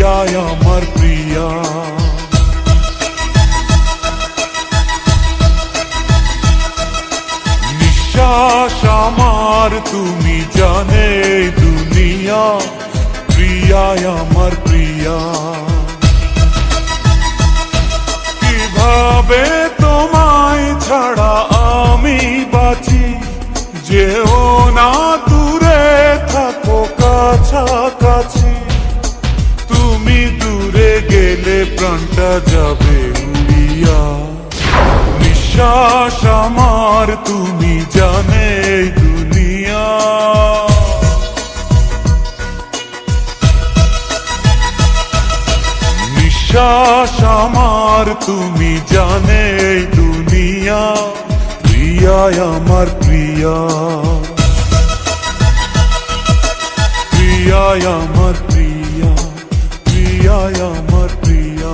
প্রিয়ায় আমার প্রিয়া। নিঃশ্বাস আমার তুমি জানে দুনিয়া, প্রিয়ায় আমার প্রিয়া। কিভাবে তোমায় ছাড়া আমি বাঁচি, যেও না দূরে থাকো কাছাকাছি। তুমি দূরে গেলে প্রাণটা যাবে উড়িয়া। নিঃশ্বাস আমার তুমি জানে দুনিয়া। নিঃশ্বাস আমার তুমি জানে দুনিয়া, প্রিয়ায় আমার প্রিয়া। প্রিয়ায় আমার প্রিয়া, প্রিয়ায় আমার প্রিয়া।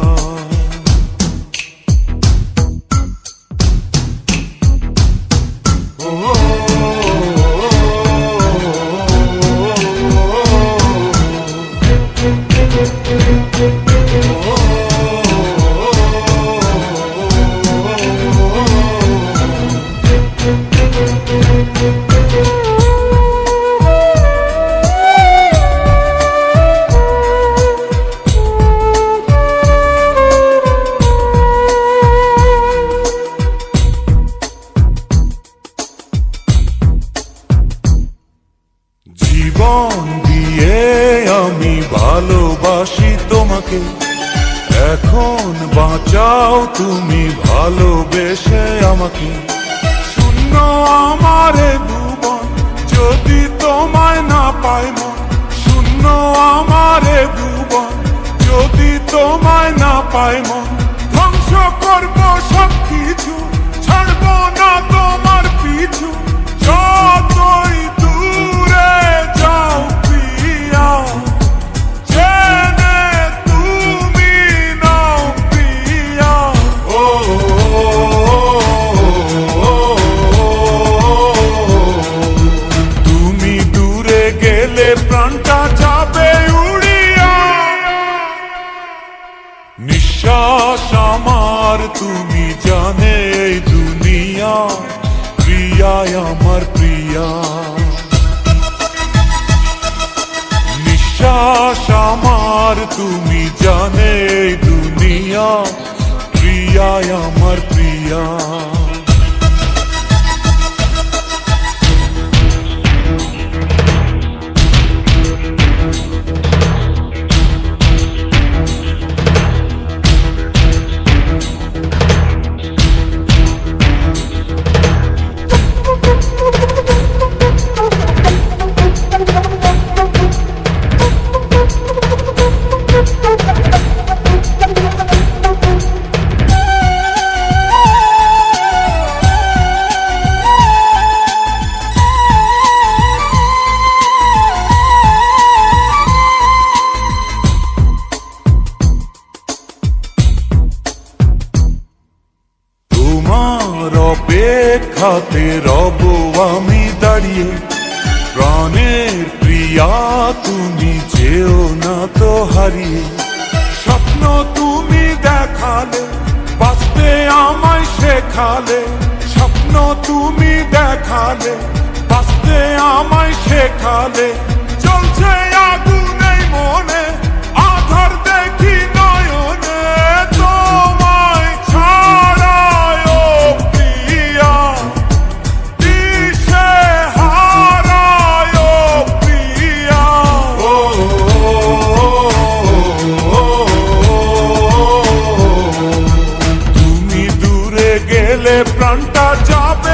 জীবন দিয়ে আমি ভালোবাসি তোমাকে, এখন বাঁচাও তুমি ভালোবেসে আমাকে। শূন্য আমারে ভুবন যদি তোমায় না পাই মন, শূন্য আমারে ভুবন যদি তোমায় না পাই মন। ধ্বংস করবো সব কিছু, ছাড়বো না তোমার পিছু। যতই দূরে যাও প্রিয়া, জেনে তুমি নাও প্রিয়া। ও তুমি দূরে গেলে প্রাণটা যাবে উড়িয়া। নিঃশ্বাস আমার তুমি জানে দুনিয়া, প্রিয়ায় আমার প্রিয়া। নিঃশ্বাস আমার তুমি জানে দুনিয়া, প্রিয়ায় আমার প্রিয়া। অপেক্ষাতে রব আমি দাঁড়িয়ে, প্রাণের প্রিয়া তুমি যেও না তো হারিয়ে। স্বপ্ন তুমি দেখালে, বাঁচতে আমায় শেখালে। স্বপ্ন তুমি দেখালে, বাঁচতে আমায় শেখালে। চলছে আগুন এই মনে, আধার দেখি নয়নে। তোমায় ছাড়ায় ও প্রিয়া, দিশে হারায় ও প্রিয়া। তুমি দূরে গেলে প্রাণটা যাবে